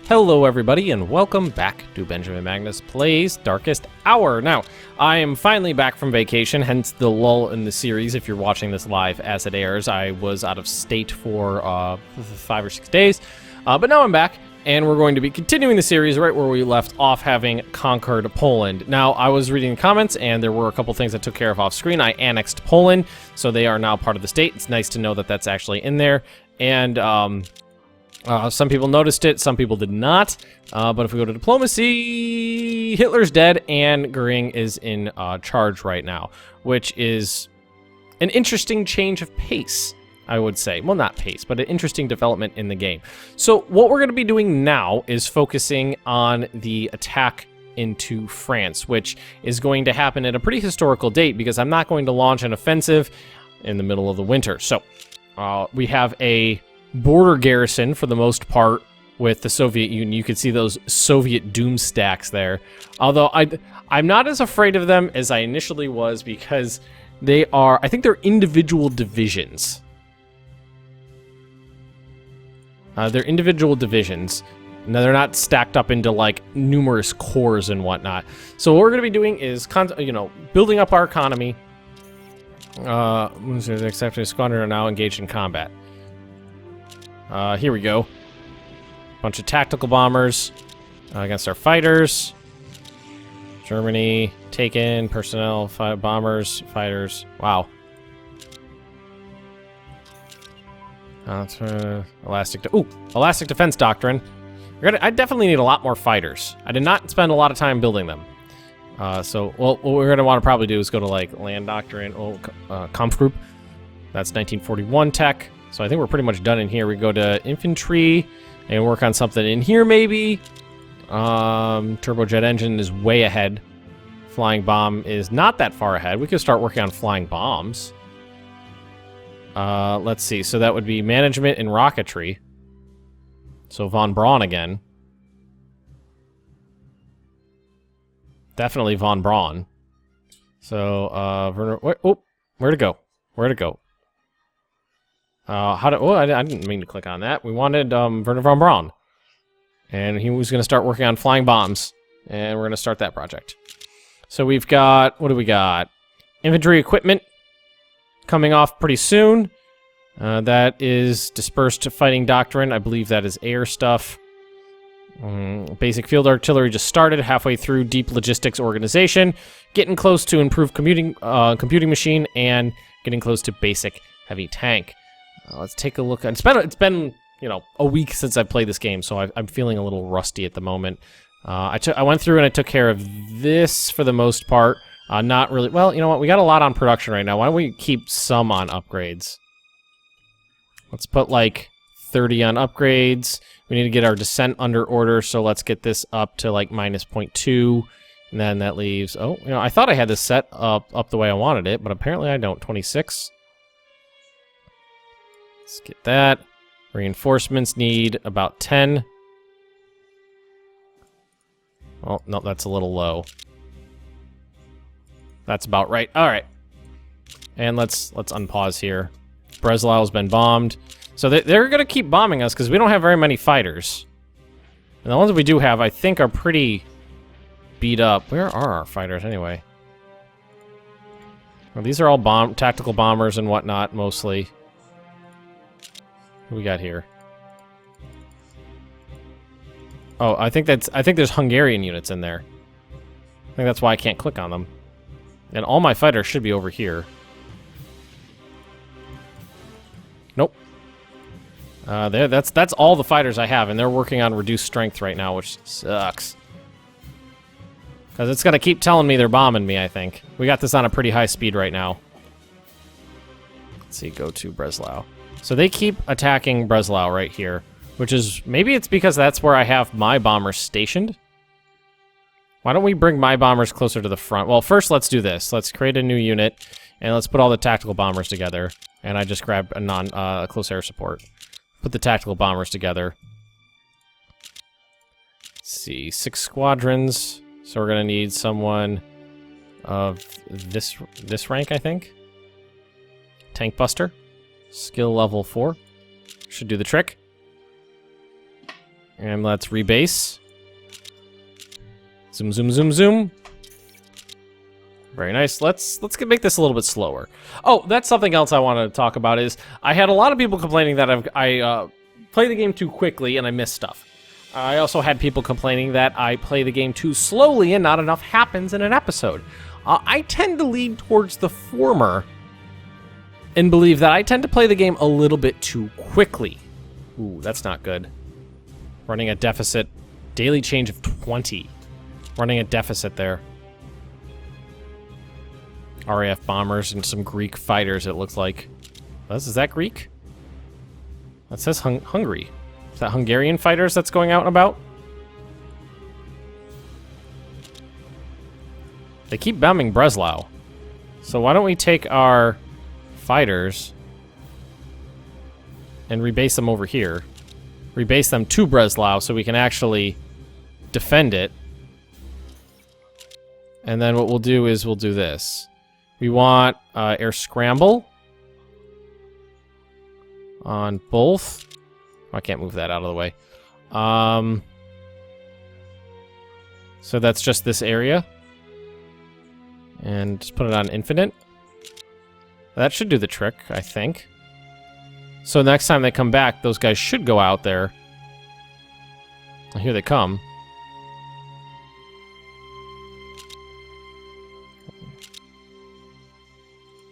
Hello everybody and welcome back to Benjamin Magnus Plays Darkest Hour. Now, I am finally back from vacation, hence the lull in the series if you're watching this live as it airs. I was out of state for 5 or 6 days, but now I'm back and we're going to be continuing the series right where we left off, having conquered Poland. Now, I was reading the comments and there were a couple things I took care of off screen. I annexed Poland, so they are now part of the state. It's nice to know that that's actually in there, and some people noticed it, some people did not, but if we go to diplomacy, Hitler's dead and Göring is in charge right now, which is an interesting change of pace, I would say. Well, not pace, but an interesting development in the game. So what we're going to be doing now is focusing on the attack into France, which is going to happen at a pretty historical date because I'm not going to launch an offensive in the middle of the winter. So we have a border garrison for the most part with the Soviet Union. You can see those Soviet doom stacks there. Although I'm not as afraid of them as I initially was because they are, I think they're individual divisions. They're individual divisions. Now they're not stacked up into like numerous corps and whatnot. So what we're going to be doing is, building up our economy. Except a squadron are now engaged in combat. Here we go. Bunch of tactical bombers against our fighters. Germany taken. Personnel, bombers, fighters. Wow. Elastic defense doctrine. I definitely need a lot more fighters. I did not spend a lot of time building them. What we're gonna want to probably do is go to like land doctrine, Kampfgruppe. That's 1941 tech. So I think we're pretty much done in here. We go to infantry and work on something in here maybe. Turbojet engine is way ahead. Flying bomb is not that far ahead. We could start working on flying bombs. Let's see. So that would be management and rocketry. So von Braun again. Definitely von Braun. So, where'd it go? Where'd it go? I didn't mean to click on that. We wanted Werner von Braun. And he was going to start working on flying bombs. And we're going to start that project. So we've got, what do we got? Infantry equipment coming off pretty soon. That is dispersed fighting doctrine. I believe that is air stuff. Basic field artillery just started, halfway through deep logistics organization. Getting close to improved computing machine and getting close to basic heavy tank. Let's take a look. It's been a week since I played this game, so I'm feeling a little rusty at the moment. I went through and I took care of this for the most part. Not really. Well, you know what? We got a lot on production right now. Why don't we keep some on upgrades? Let's put like 30 on upgrades. We need to get our descent under order, so let's get this up to like -0.2. And then that leaves... Oh, I thought I had this set up the way I wanted it, but apparently I don't. 26. Let's get that. Reinforcements need about 10. Oh, no, that's a little low. That's about right. All right. And let's unpause here. Breslau's been bombed. So they're going to keep bombing us because we don't have very many fighters. And the ones that we do have, I think, are pretty beat up. Where are our fighters anyway? Well, these are all tactical bombers and whatnot, mostly. What we got here? Oh, I think there's Hungarian units in there. I think that's why I can't click on them. And all my fighters should be over here. Nope. That's all the fighters I have, and they're working on reduced strength right now, which sucks. Because it's gonna keep telling me they're bombing me, I think. We got this on a pretty high speed right now. Let's see, go to Breslau. So they keep attacking Breslau right here, which is, maybe it's because that's where I have my bombers stationed. Why don't we bring my bombers closer to the front? Well, first let's do this. Let's create a new unit, and let's put all the tactical bombers together. And I just grabbed a close air support. Put the tactical bombers together. Let's see, 6 squadrons. So we're gonna need someone of this rank, I think. Tank Buster. Skill level 4. Should do the trick. And let's rebase. Zoom, zoom, zoom, zoom. Very nice. Let's make this a little bit slower. Oh, that's something else I want to talk about is I had a lot of people complaining that I play the game too quickly and I miss stuff. I also had people complaining that I play the game too slowly and not enough happens in an episode. I tend to lean towards the former and believe that I tend to play the game a little bit too quickly. Ooh, that's not good. Running a deficit. Daily change of 20. Running a deficit there. RAF bombers and some Greek fighters, it looks like. Is that Greek? That says Hungary. Is that Hungarian fighters that's going out and about? They keep bombing Breslau. So why don't we take our fighters and rebase them over here. Rebase them to Breslau so we can actually defend it. And then what we'll do is we'll do this. We want air scramble on both. I can't move that out of the way. So that's just this area. And just put it on infinite. That should do the trick, I think. So next time they come back, those guys should go out there. Here they come.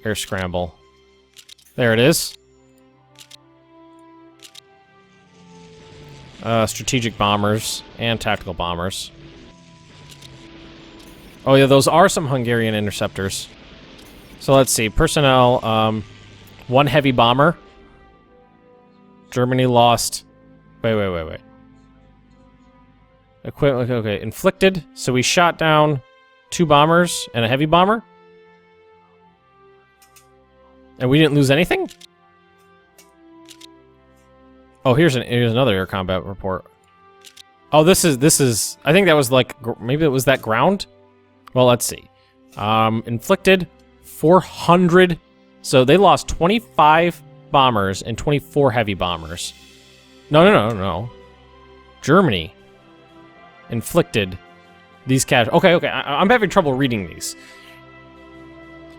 Air scramble. There it is. Strategic bombers and tactical bombers. Oh yeah, those are some Hungarian interceptors. So let's see. Personnel, one heavy bomber. Germany lost... Wait. Equipment, okay. Inflicted. So we shot down 2 bombers and a heavy bomber. And we didn't lose anything? Oh, here's another air combat report. Oh, this is... I think that was like... Maybe it was that ground? Well, let's see. Inflicted 400... So they lost 25 bombers and 24 heavy bombers. No. Germany inflicted these Okay. I'm having trouble reading these.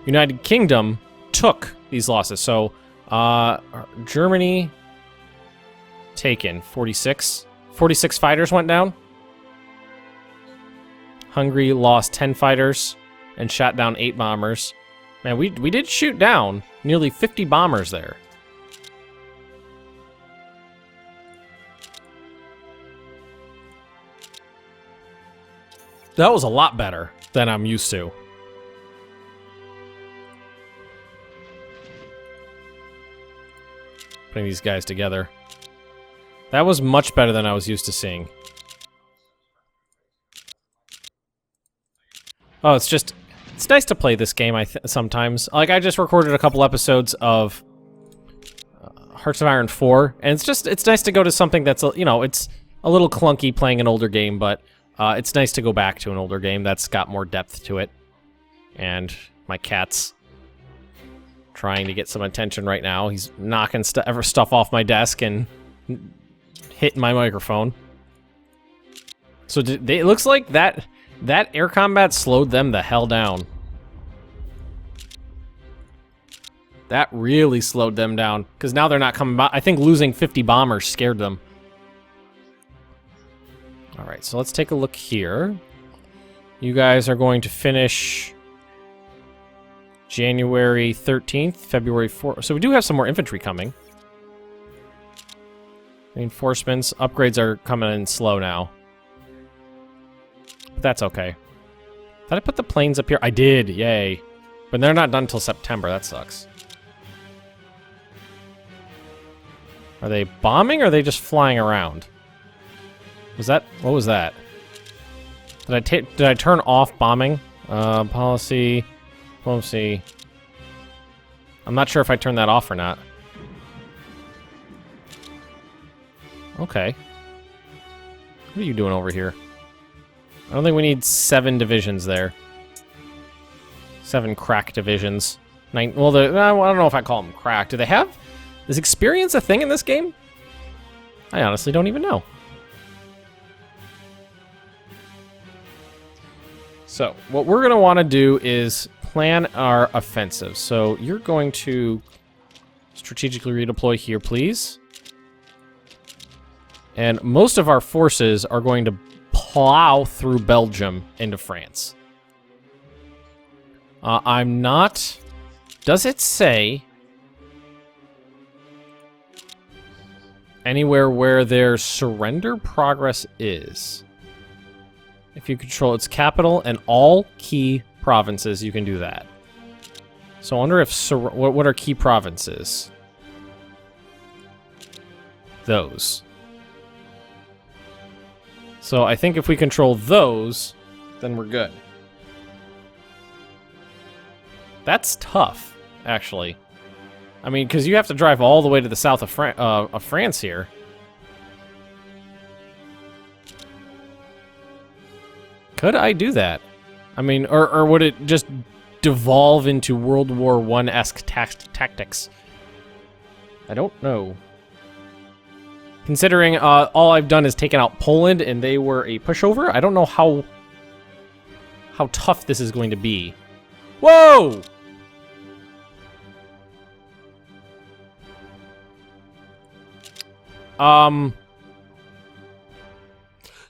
United Kingdom took these losses. So, Germany taken 46. 46 fighters went down. Hungary lost 10 fighters and shot down 8 bombers. Man, we did shoot down nearly 50 bombers there. That was a lot better than I'm used to. Putting these guys together. That was much better than I was used to seeing. Oh, it's nice to play this game sometimes. Like, I just recorded a couple episodes of Hearts of Iron 4, and it's nice to go to something that's, it's a little clunky playing an older game, but it's nice to go back to an older game that's got more depth to it. And my cat's trying to get some attention right now. He's knocking stuff off my desk and hitting my microphone. So it looks like that air combat slowed them the hell down. That really slowed them down, because now they're not coming back. I think losing 50 bombers scared them. Alright, so let's take a look here. You guys are going to finish January 13th, February 4th. So we do have some more infantry coming. Reinforcements, upgrades are coming in slow now. But that's okay. Did I put the planes up here? I did, yay. But they're not done until September, that sucks. Are they bombing or are they just flying around? What was that? Did I turn off bombing? Policy, diplomacy. I'm not sure if I turned that off or not. Okay. What are you doing over here? I don't think we need 7 divisions there. 7 crack divisions. Well, I don't know if I call them crack. Do they have... Is experience a thing in this game? I honestly don't even know. So, what we're going to want to do is plan our offensive. So, you're going to strategically redeploy here, please. And most of our forces are going to plow through Belgium into France. I'm not... Does it say anywhere where their surrender progress is? If you control its capital and all key provinces, you can do that. So I wonder if... what are key provinces? Those. So I think if we control those, then we're good. That's tough, actually. I mean, because you have to drive all the way to the south of France here. Could I do that? I mean, or would it just devolve into World War I-esque tactics? I don't know. Considering all I've done is taken out Poland and they were a pushover, I don't know how tough this is going to be. Whoa!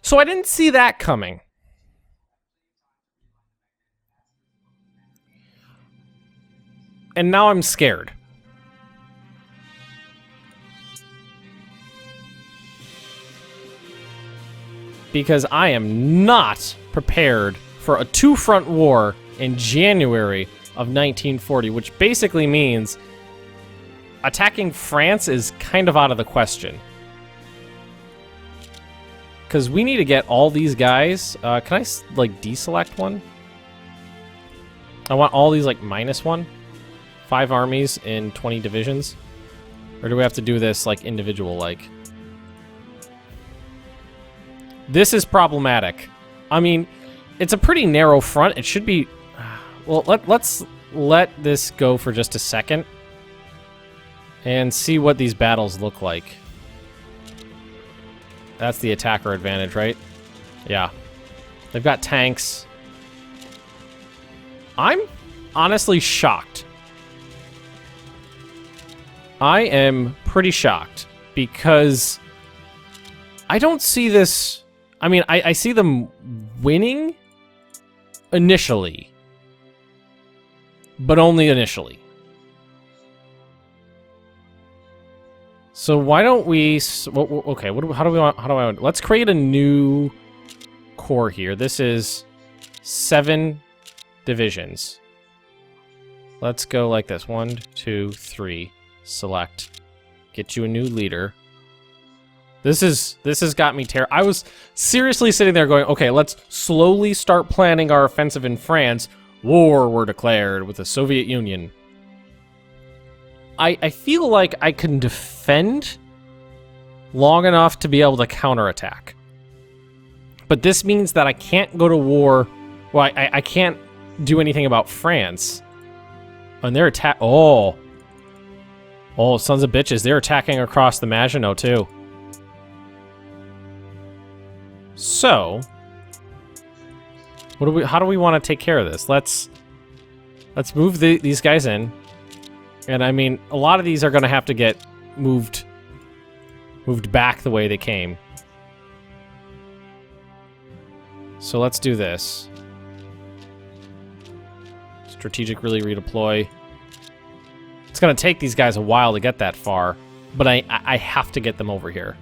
So I didn't see that coming. And now I'm scared. Because I am not prepared for a two-front war in January of 1940, which basically means attacking France is kind of out of the question. Because we need to get all these guys... can I, like, deselect one? I want all these, like, -1. 5 armies in 20 divisions? Or do we have to do this, like, individual, like... This is problematic. I mean, it's a pretty narrow front. It should be... Well, let's let this go for just a second. And see what these battles look like. That's the attacker advantage, right? Yeah. They've got tanks. I'm honestly shocked. I am pretty shocked. Because I don't see this... I mean, I see them winning initially. But only initially. So why don't we... Okay, how do we want... How do I want... Let's create a new core here. This is 7 divisions. Let's go like this. 1, 2, 3. Select. Get you a new leader. This has got me I was seriously sitting there going, okay, let's slowly start planning our offensive in France. War were declared with the Soviet Union. I feel like I can defend long enough to be able to counterattack. But this means that I can't go to war. Well, I can't do anything about France. And they're Oh, sons of bitches. They're attacking across the Maginot, too. So, how do we want to take care of this? Let's move these guys in. And I mean, a lot of these are going to have to get moved back the way they came. So let's do this. Strategically redeploy. It's going to take these guys a while to get that far, but I have to get them over here.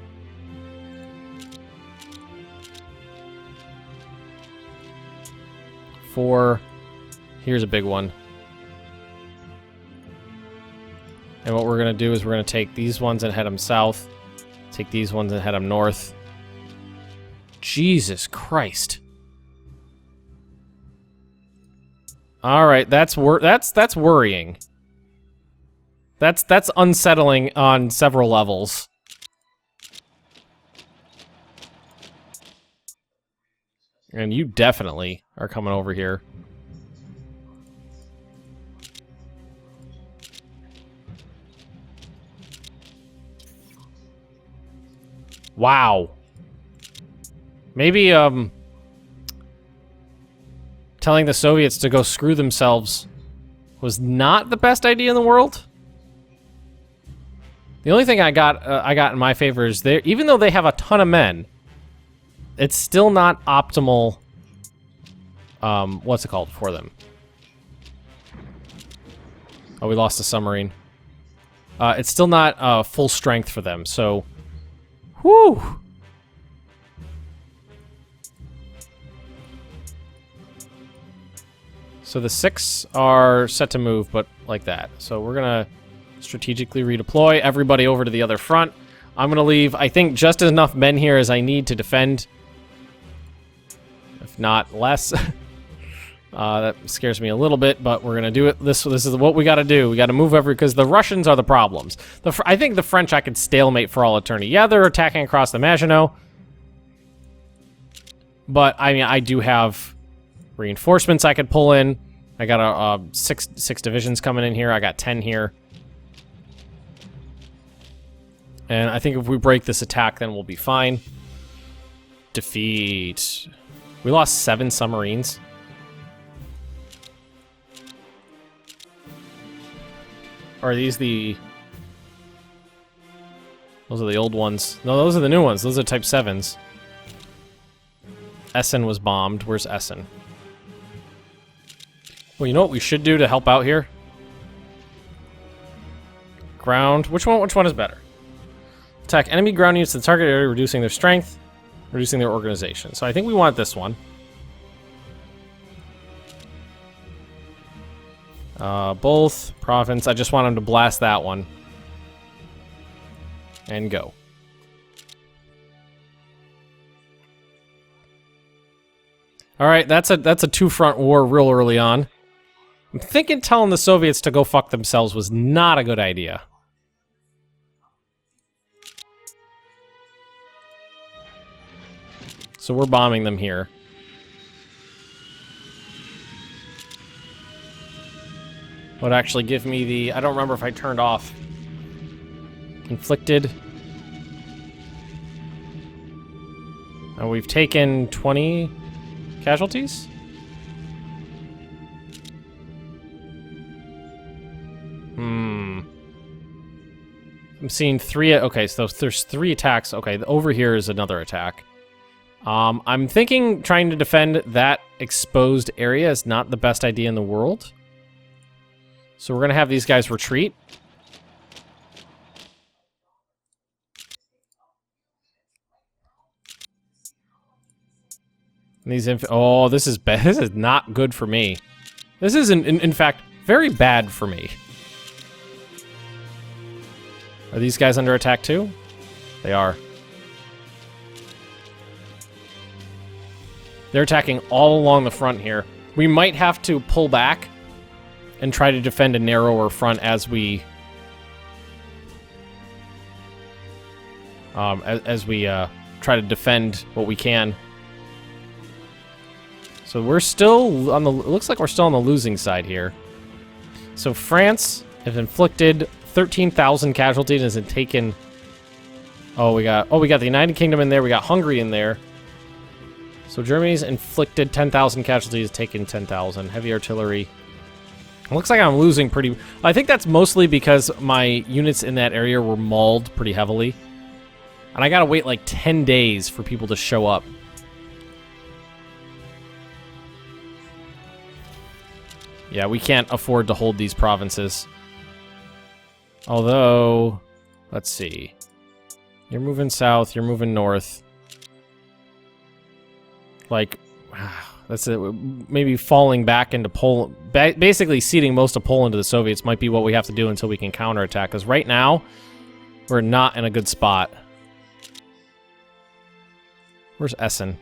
Here's a big one. And what we're going to do is we're going to take these ones and head them south. Take these ones and head them north. Jesus Christ. All right, that's worrying. That's unsettling on several levels. And you definitely are coming over here. Wow. Maybe, telling the Soviets to go screw themselves was not the best idea in the world. The only thing I got in my favor is even though they have a ton of men, it's still not optimal. What's it called for them? Oh, we lost a submarine. It's still not full strength for them. So, whew. So the 6 are set to move, but like that. So we're gonna strategically redeploy everybody over to the other front. I'm gonna leave, I think, just enough men here as I need to defend, if not less. That scares me a little bit, but we're gonna do it. This is what we gotta do. We gotta move because the Russians are the problems. I think the French I could stalemate for all eternity. Yeah, they're attacking across the Maginot, but I mean, I do have reinforcements I could pull in. I got six divisions coming in here. I got 10 here. And I think if we break this attack, then we'll be fine. Defeat. We lost 7 submarines. Or are these the... Those are the old ones. No, those are the new ones. Those are Type 7s. Essen was bombed. Where's Essen? Well, you know what we should do to help out here? Ground. Which one is better? Attack enemy ground units to the target area, reducing their strength, reducing their organization. So I think we want this one. Both province. I just want them to blast that one. And go. All right, that's a 2-front war real early on. I'm thinking telling the Soviets to go fuck themselves was not a good idea. So we're bombing them here. Would actually give me the... I don't remember if I turned off. Inflicted. And we've taken 20 casualties? I'm seeing 3... Okay, so there's 3 attacks. Okay, over here is another attack. I'm thinking trying to defend that exposed area is not the best idea in the world. So we're going to have these guys retreat. And these oh, this is bad. This is not good for me. This is, in fact, very bad for me. Are these guys under attack too? They are. They're attacking all along the front here. We might have to pull back and try to defend a narrower front as we... try to defend what we can. So we're still on the... It looks like we're still on the losing side here. So France has inflicted 13,000 casualties and has taken... we got the United Kingdom in there. We got Hungary in there. So Germany's inflicted 10,000 casualties, taken 10,000. Heavy artillery. It looks like I'm losing pretty... I think that's mostly because my units in that area were mauled pretty heavily. And I gotta wait like 10 days for people to show up. Yeah, we can't afford to hold these provinces. Although, let's see. You're moving south, you're moving north. Like, that's it. Maybe falling back into Poland. Basically, ceding most of Poland to the Soviets might be what we have to do until we can counterattack. Because right now, we're not in a good spot. Where's Essen?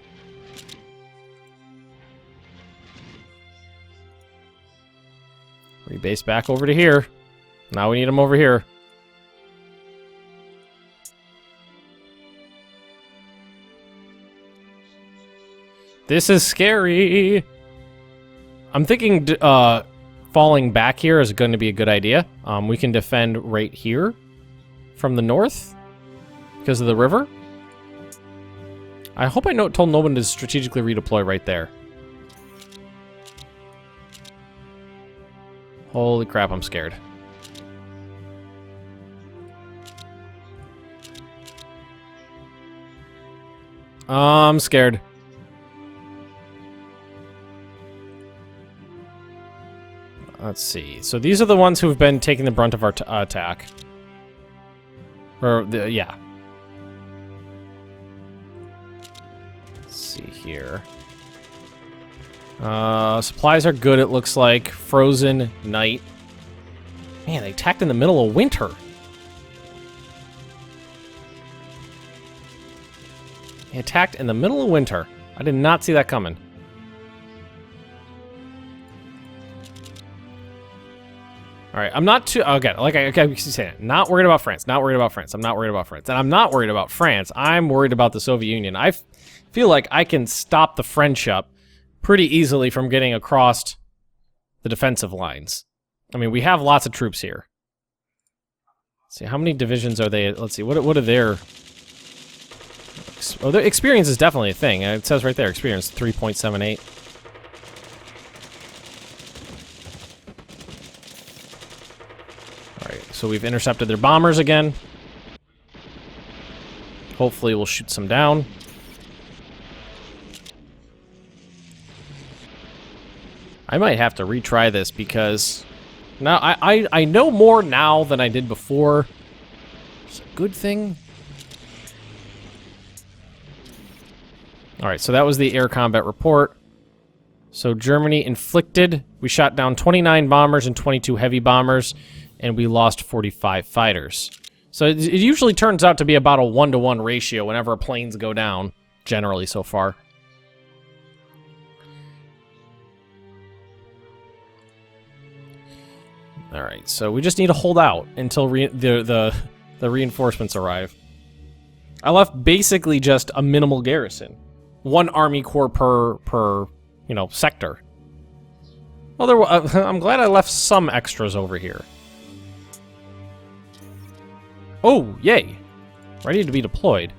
Rebase back over to here. Now we need them over here. This is scary. I'm thinking falling back here is going to be a good idea. We can defend right here from the north because of the river. I hope I told no one to strategically redeploy right there. Holy crap, I'm scared. I'm scared. Let's see. So these are the ones who've been taking the brunt of our attack. Yeah. Let's see here. Supplies are good, it looks like. Frozen night. Man, they attacked in the middle of winter. They attacked in the middle of winter. I did not see that coming. All right, I'm not too... Okay, like I keep saying, not worried about France. Not worried about France. I'm not worried about France. And I'm not worried about France. I'm worried about the Soviet Union. I feel like I can stop the French up pretty easily from getting across the defensive lines. I mean, we have lots of troops here. Let's see, how many divisions are they? Let's see, what are their... Oh, their experience is definitely a thing. It says right there, experience 3.78. Alright, so we've intercepted their bombers again. Hopefully we'll shoot some down. I might have to retry this because now I know more now than I did before. It's a good thing. Alright, so that was the air combat report. So Germany inflicted. We shot down 29 bombers and 22 heavy bombers, and we lost 45 fighters. So it usually turns out to be about a 1-to-1 ratio whenever planes go down, generally so far. Alright, so we just need to hold out until the reinforcements arrive. I left basically just a minimal garrison. 1 army corps per you know, sector. Well, I'm glad I left some extras over here. Oh, yay. Ready to be deployed.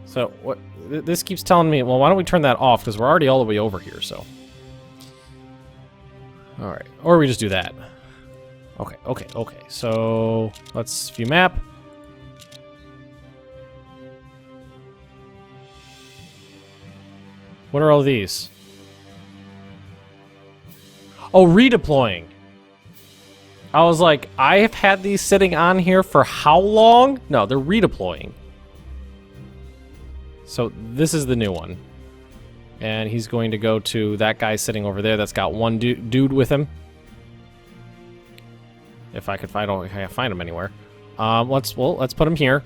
So, what? This keeps telling me, well, why don't we turn that off? Because we're already all the way over here, so. Alright, or we just do that. Okay. So, let's view map. What are all these? Oh, redeploying. I was like, I have had these sitting on here for how long? No, they're redeploying. So this is the new one. And he's going to go to that guy sitting over there that's got one dude with him. If I could find, I can't find him anywhere. Let's put him here.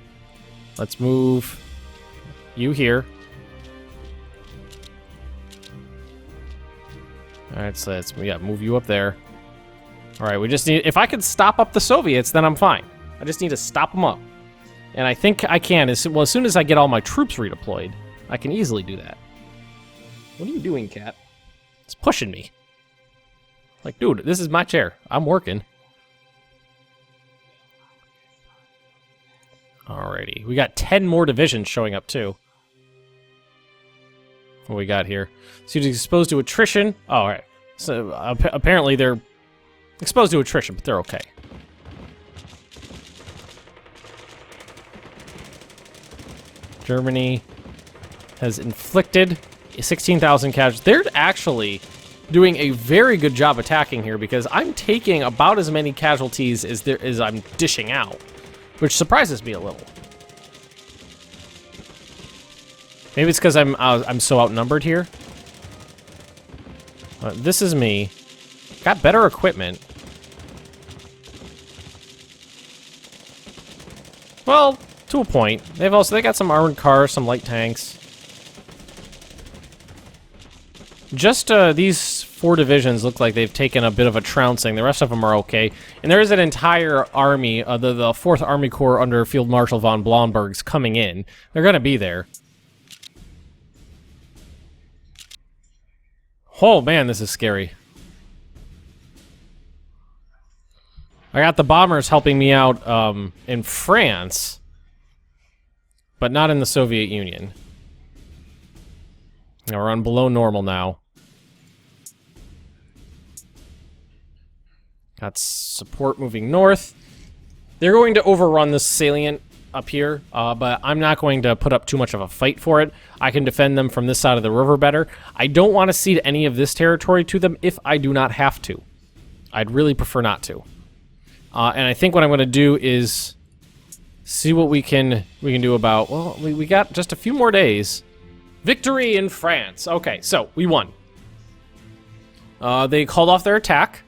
Let's move you here. Alright, so let's move you up there. Alright, we just need... If I could stop up the Soviets, then I'm fine. I just need to stop them up. And I think I can. As soon as I get all my troops redeployed, I can easily do that. What are you doing, cat? It's pushing me. Like, dude, this is my chair. I'm working. Alrighty. We got 10 more divisions showing up, too. What we got here? So he's exposed to attrition. Oh, alright. So apparently they're exposed to attrition, but they're okay. Germany has inflicted 16,000 casualties. They're actually doing a very good job attacking here because I'm taking about as many casualties as I'm dishing out, which surprises me a little. Maybe it's because I'm so outnumbered here. This is me. Got better equipment. Well, to a point. They got some armored cars, some light tanks. Just these 4 divisions look like they've taken a bit of a trouncing. The rest of them are okay. And there is an entire army, the 4th Army Corps under Field Marshal von Blomberg's coming in. They're going to be there. Oh man, this is scary. I got the bombers helping me out in France, but not in the Soviet Union. Now we're on below normal now. Got support moving north. They're going to overrun this salient up here, but I'm not going to put up too much of a fight for it. I can defend them from this side of the river better. I don't want to cede any of this territory to them if I do not have to. I'd really prefer not to. And I think what I'm going to do is see what we can do about... Well, we got just a few more days. Victory in France. Okay, so we won. They called off their attack.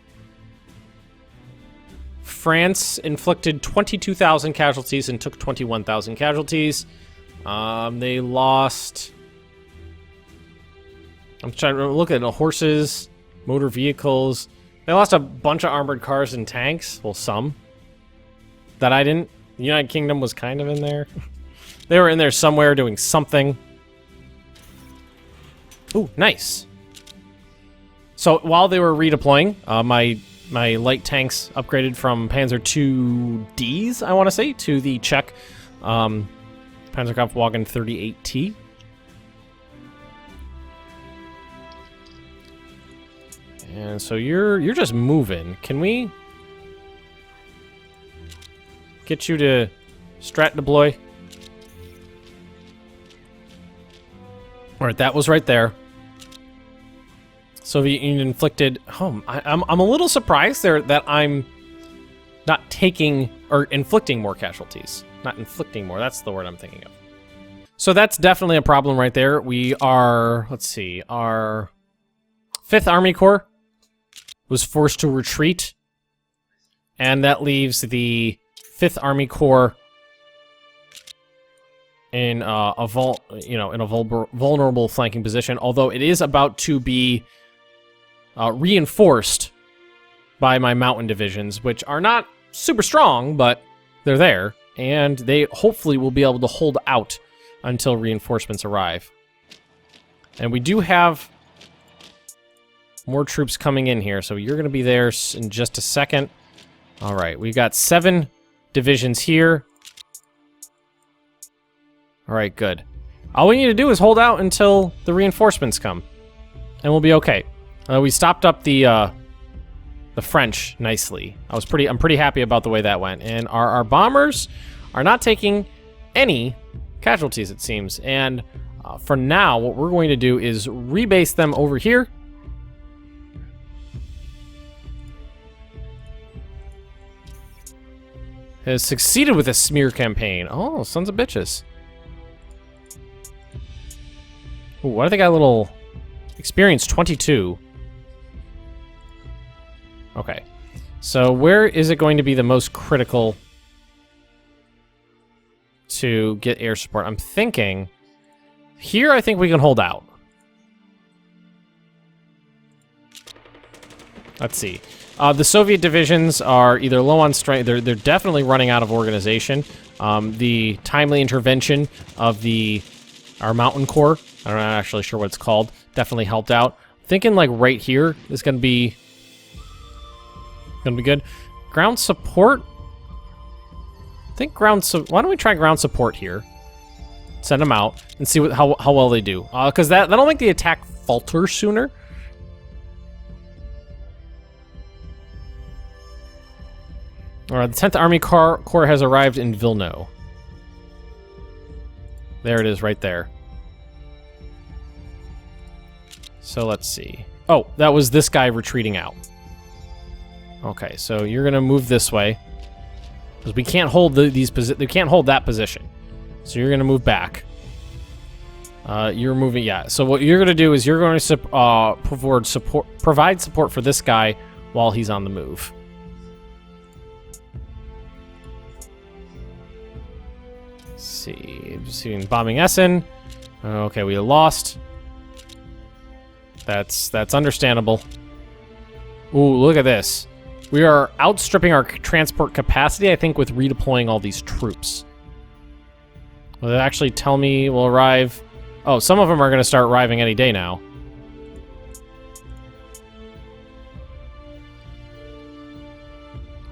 France inflicted 22,000 casualties and took 21,000 casualties. They lost... I'm trying to look at the horses, motor vehicles. They lost a bunch of armored cars and tanks. Well, some. That I didn't. The United Kingdom was kind of in there. They were in there somewhere doing something. Ooh, nice. So while they were redeploying, my light tanks upgraded from Panzer IIDs, I want to say, to the Czech Panzerkampfwagen 38T. And so you're just moving. Can we get you to strat deploy? All right, that was right there. Soviet Union inflicted... Oh, I'm a little surprised there that I'm not taking or inflicting more casualties. Not inflicting more, that's the word I'm thinking of. So that's definitely a problem right there. We are, let's see, our 5th Army Corps was forced to retreat. And that leaves the 5th Army Corps in a vulnerable flanking position, although it is about to be reinforced by my mountain divisions, which are not super strong, but they're there, and they hopefully will be able to hold out until reinforcements arrive. And we do have more troops coming in here, so you're going to be there in just a second. All right, we've got 7 divisions here. All right, good. All we need to do is hold out until the reinforcements come, and we'll be okay. We stopped up the French nicely. I'm pretty happy about the way that went. And our bombers are not taking any casualties, it seems. And for now, what we're going to do is rebase them over here. Has succeeded with a smear campaign. Oh, sons of bitches. Ooh, why do they got a little experience 22? Okay, so where is it going to be the most critical to get air support? I'm thinking here. I think we can hold out. Let's see. The Soviet divisions are either low on strength. They're definitely running out of organization. The timely intervention of our mountain corps, I'm not actually sure what it's called, definitely helped out. Thinking like right here is going to be good. Ground support. I think why don't we try ground support here? Send them out and see how well they do. Because that'll make the attack falter sooner. All right, the 10th Army Corps has arrived in Vilno. There it is, right there. So let's see. Oh, that was this guy retreating out. Okay, so you're gonna move this way because we can't hold they can't hold that position. So you're gonna move back. You're moving, yeah. So what you're gonna do is you're going to provide support for this guy while he's on the move. Let's see, just seeing bombing Essen. Okay, we lost. That's understandable. Ooh, look at this. We are outstripping our transport capacity, I think, with redeploying all these troops. Will it actually tell me we'll arrive? Oh, some of them are going to start arriving any day now.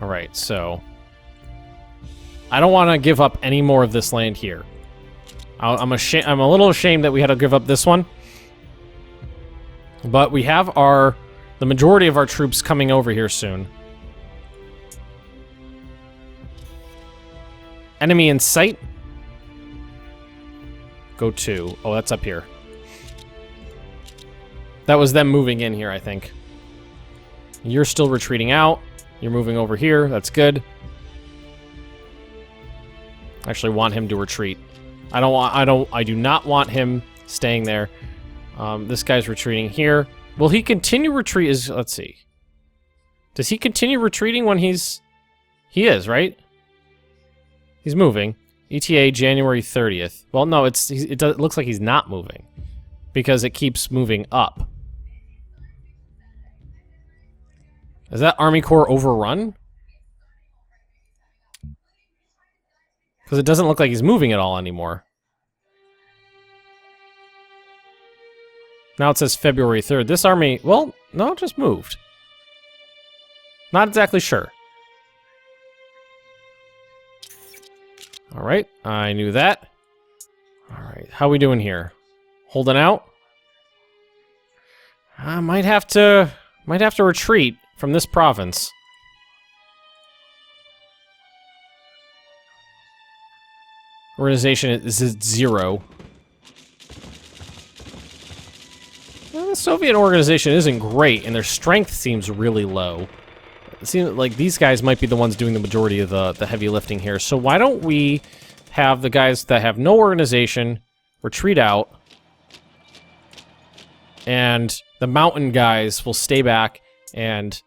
All right, so I don't want to give up any more of this land here. I'm a little ashamed that we had to give up this one. But we have the majority of our troops coming over here soon. Enemy in sight. Go to. Oh, that's up here. That was them moving in here, I think. You're still retreating out. You're moving over here. That's good. I actually want him to retreat. I do not want him staying there. This guy's retreating here. Will he continue retreat? Let's see. Does he continue retreating when he's... He is, right? He's moving. ETA January 30th. Well, no, it looks like he's not moving because it keeps moving up. Is that Army Corps overrun? Because it doesn't look like he's moving at all anymore. Now it says February 3rd. This army, well, no, it just moved. Not exactly sure. All right, I knew that. All right, how we doing here? Holding out? I might have to retreat from this province. Organization is at 0. Well, the Soviet organization isn't great, and their strength seems really low. It seems like these guys might be the ones doing the majority of the heavy lifting here. So why don't we have the guys that have no organization retreat out, and the mountain guys will stay back and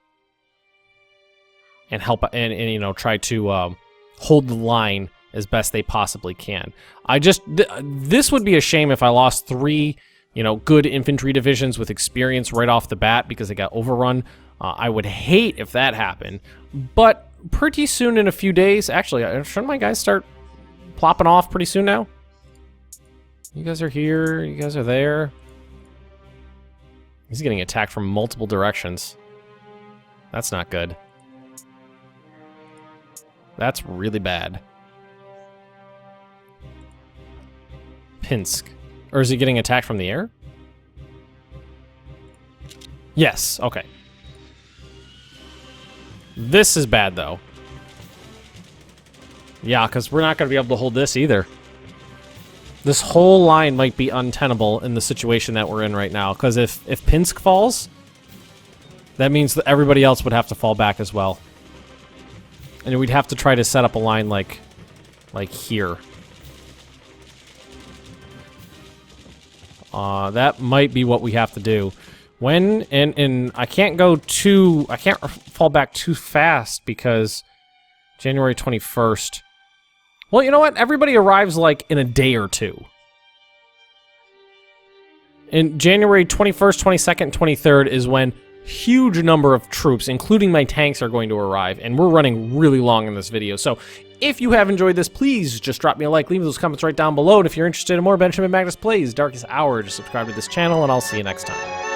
help and you know, try to hold the line as best they possibly can. This would be a shame if I lost 3, you know, good infantry divisions with experience right off the bat because they got overrun. I would hate if that happened. But pretty soon, in a few days, actually, shouldn't my guys start plopping off pretty soon now? You guys are here. You guys are there. He's getting attacked from multiple directions. That's not good. That's really bad. Pinsk. Or is he getting attacked from the air? Yes, okay. This is bad, though. Yeah, because we're not going to be able to hold this either. This whole line might be untenable in the situation that we're in right now, because if Pinsk falls, that means that everybody else would have to fall back as well. And we'd have to try to set up a line like here. That might be what we have to do. And I can't fall back too fast because January 21st. Well, you know what? Everybody arrives like in a day or two. In January 21st, 22nd, 23rd is when huge number of troops, including my tanks, are going to arrive, and we're running really long in this video. So if you have enjoyed this, please just drop me a like, leave those comments right down below, and if you're interested in more Benjamin Magnus Plays Darkest Hour, just subscribe to this channel, and I'll see you next time.